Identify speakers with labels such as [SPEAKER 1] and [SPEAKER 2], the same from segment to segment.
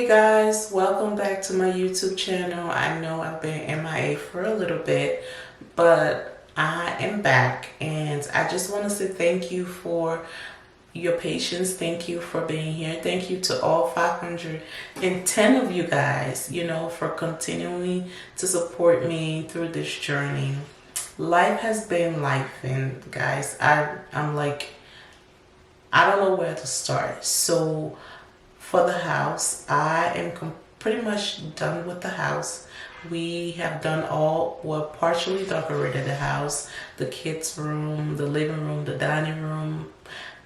[SPEAKER 1] Hey guys, welcome back to my YouTube channel. I know I've been MIA for a little bit, but I am back and I just want to say thank you for your patience. Thank you for being here. Thank you to all 510 of you guys, for continuing to support me through this journey. Life has been life, and guys, I'm like, I don't know where to start. So for the house, I am pretty much done with the house. We have done partially decorated the house, the kids' room, the living room, the dining room,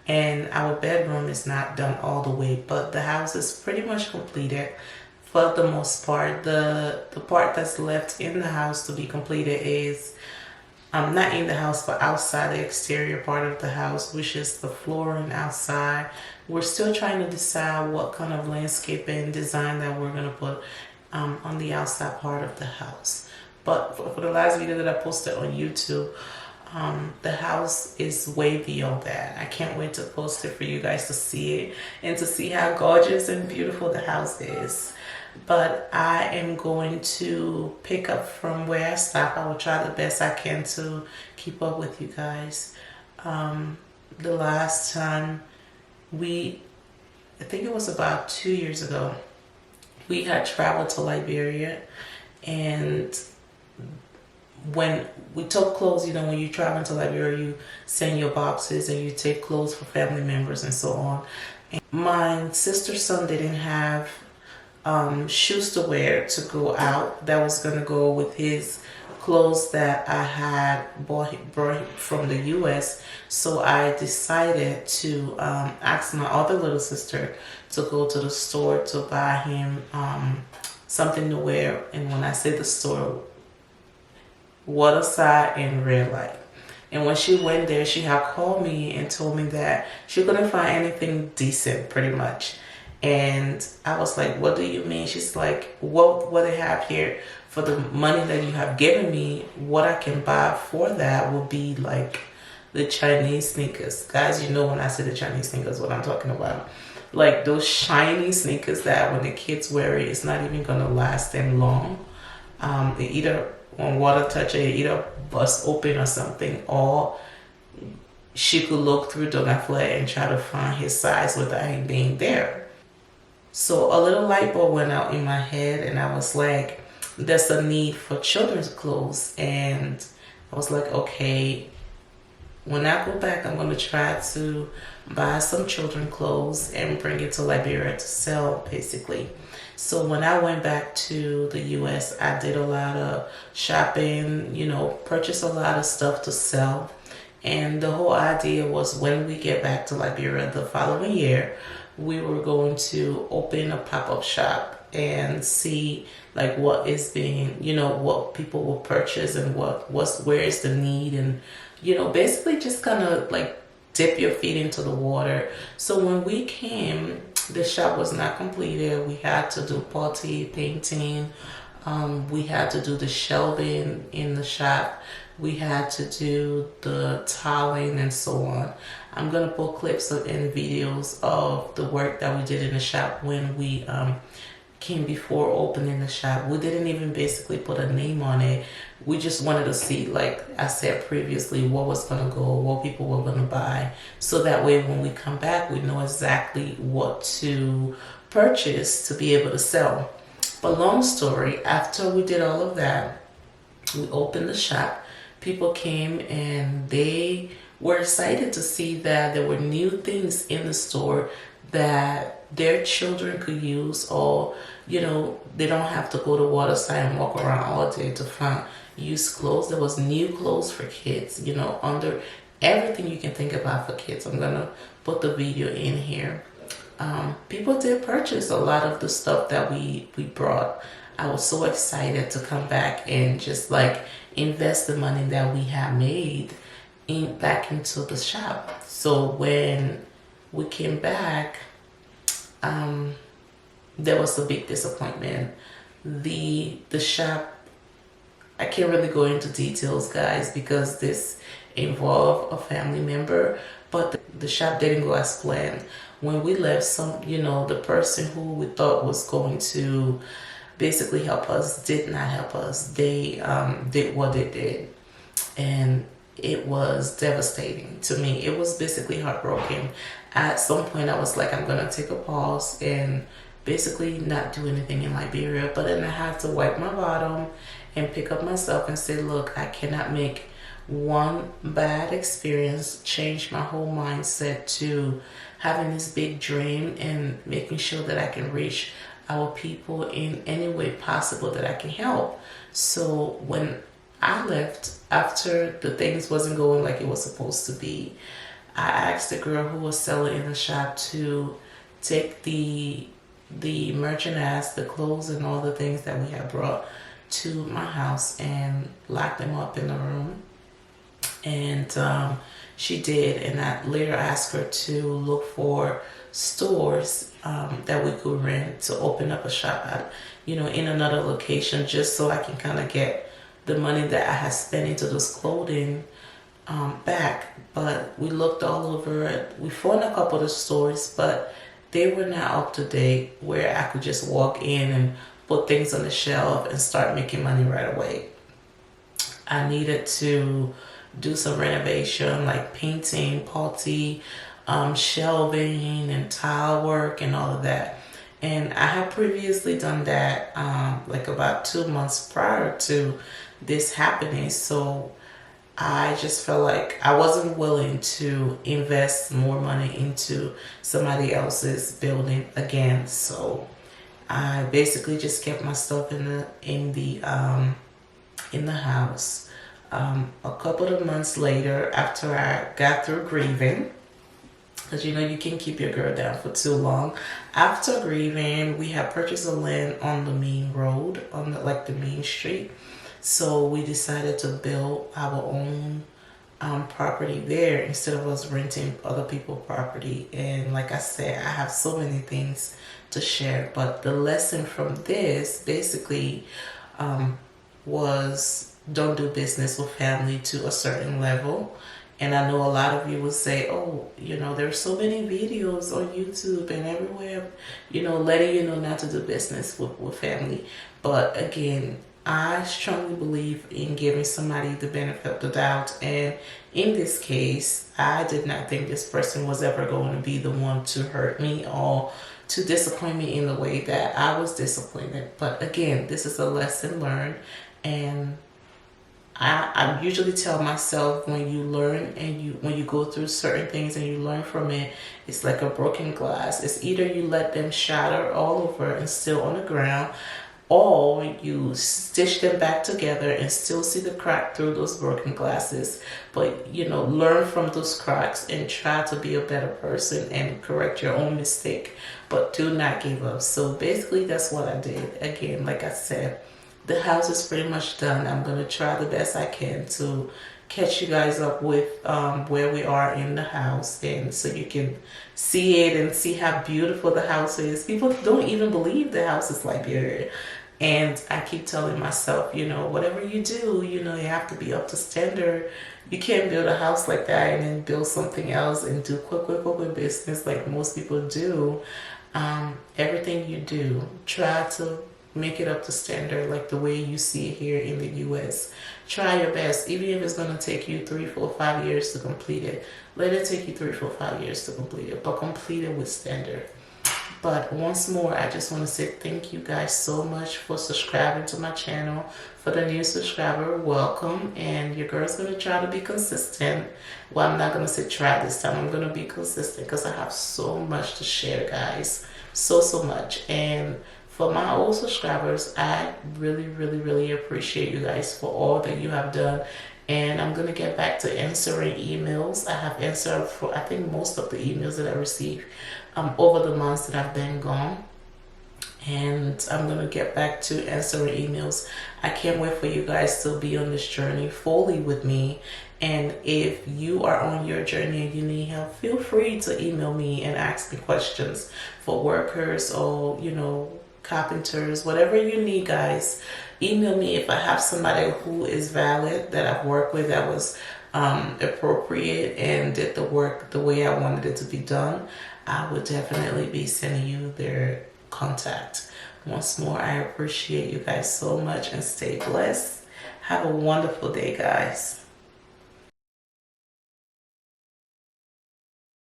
[SPEAKER 1] and our bedroom is not done all the way, but the house is pretty much completed for the most part. The part that's left in the house to be completed is not in the house, but outside, the exterior part of the house, which is the flooring outside. We're still trying to decide what kind of landscaping design that we're going to put on the outside part of the house. But for the last video that I posted on YouTube, the house is way beyond that. I can't wait to post it for you guys to see it and to see how gorgeous and beautiful the house is. But I am going to pick up from where I stopped. I will try the best I can to keep up with you guys. The last time I think it was about 2 years ago, we had traveled to Liberia, and when we took clothes, when you travel to Liberia, you send your boxes and you take clothes for family members and so on. And my sister's son didn't have shoes to wear to go out that was going to go with his clothes that I had brought from the US. So I decided to ask my other little sister to go to the store to buy him something to wear. And when I say the store, Waterside and Red Light. And when she went there, she had called me and told me that she couldn't find anything decent, pretty much. And I was like, what do you mean? She's like, what they have here for the money that you have given me, what I can buy for that will be like the Chinese sneakers. Guys, when I say the Chinese sneakers, what I'm talking about. Like those shiny sneakers that when the kids wear it, it's not even going to last them long. They either on water touch it, either bust open or something, or she could look through the flat and try to find his size without him being there. So a little light bulb went out in my head, and I was like, there's a need for children's clothes. And I was like, okay, when I go back, I'm going to try to buy some children's clothes and bring it to Liberia to sell, basically. So when I went back to the US, I did a lot of shopping, purchased a lot of stuff to sell. And the whole idea was when we get back to Liberia the following year, we were going to open a pop-up shop and see like what is being, what people will purchase and where is the need, and basically just kind of like dip your feet into the water. So when we came, the shop was not completed. We had to do putty painting. We had to do the shelving in the shop. We had to do the tiling and so on. I'm going to put clips and videos of the work that we did in the shop when we came before opening the shop. We didn't even basically put a name on it. We just wanted to see, like I said previously, what was going to go, what people were going to buy. So that way when we come back, we know exactly what to purchase to be able to sell. But long story, after we did all of that, we opened the shop. People came and they were excited to see that there were new things in the store that their children could use, or they don't have to go to Waterside and walk around all day to find used clothes. There was new clothes for kids, under everything you can think about for kids. I'm gonna put the video in here. People did purchase a lot of the stuff that we brought. I was so excited to come back and just like invest the money that we had made back into the shop. So when we came back, there was a big disappointment. The shop, I can't really go into details, guys, because this involve a family member, but the shop didn't go as planned. When we left, the person who we thought was going to basically help us did not help us. They did what they did, and it was devastating to me. It was basically heartbroken. At some point, I was like, I'm gonna take a pause and basically not do anything in Liberia. But then I had to wipe my bottom and pick up myself and say, look, I cannot make one bad experience change my whole mindset to having this big dream and making sure that I can reach our people in any way possible that I can help. So when I left, after the things wasn't going like it was supposed to be, I asked the girl who was selling in the shop to take the merchandise, the clothes and all the things that we had brought to my house and lock them up in the room. And she did, and I later asked her to look for stores that we could rent to open up a shop at, in another location, just so I can kind of get the money that I had spent into those clothing back. But we looked all over it. We found a couple of stores, but they were not up to date where I could just walk in and put things on the shelf and start making money right away. I needed to do some renovation, like painting, putty, shelving and tile work and all of that. And I had previously done that like about 2 months prior to this happening. So I just felt like I wasn't willing to invest more money into somebody else's building again. So I basically just kept my stuff in the house. A couple of months later, after I got through grieving, because you can't keep your girl down for too long. After grieving, we had purchased a land on the main road, on the main street. So we decided to build our own property there instead of us renting other people's property. And like I said, I have so many things to share. But the lesson from this basically was don't do business with family to a certain level. And I know a lot of you will say, oh, there's so many videos on YouTube and everywhere, letting you know not to do business with family. But again, I strongly believe in giving somebody the benefit of the doubt. And in this case, I did not think this person was ever going to be the one to hurt me or to disappoint me in the way that I was disappointed. But again, this is a lesson learned. And I usually tell myself, when you learn and when you go through certain things and you learn from it, it's like a broken glass. It's either you let them shatter all over and still on the ground, or you stitch them back together and still see the crack through those broken glasses. But learn from those cracks and try to be a better person and correct your own mistake, but do not give up. So basically that's what I did. Again, like I said, the house is pretty much done. I'm gonna try the best I can to catch you guys up with where we are in the house, and so you can see it and see how beautiful the house is. People don't even believe the house is Liberia. And I keep telling myself, whatever you do, you have to be up to standard. You can't build a house like that and then build something else and do quick business like most people do. Everything you do, try to make it up to standard like the way you see it here in the US. Try your best, even if it's going to take you 3, 4, 5 years to complete it. Let it take you 3, 4, 5 years to complete it, but complete it with standard. But once more, I just want to say thank you guys so much for subscribing to my channel. For the new subscriber, welcome. And your girl's going to try to be consistent. Well, I'm not going to say try this time. I'm going to be consistent because I have so much to share, guys. So much. And for my old subscribers, I really appreciate you guys for all that you have done. And I'm going to get back to answering emails. I have answered for, I think, most of the emails that I received over the months that I've been gone. And I'm going to get back to answering emails. I can't wait for you guys to be on this journey fully with me. And if you are on your journey and you need help, feel free to email me and ask me questions for workers or, carpenters, whatever you need, guys. Email me if I have somebody who is valid that I've worked with that was appropriate and did the work the way I wanted it to be done, I would definitely be sending you their contact. Once more, I appreciate you guys so much and stay blessed. Have a wonderful day, guys.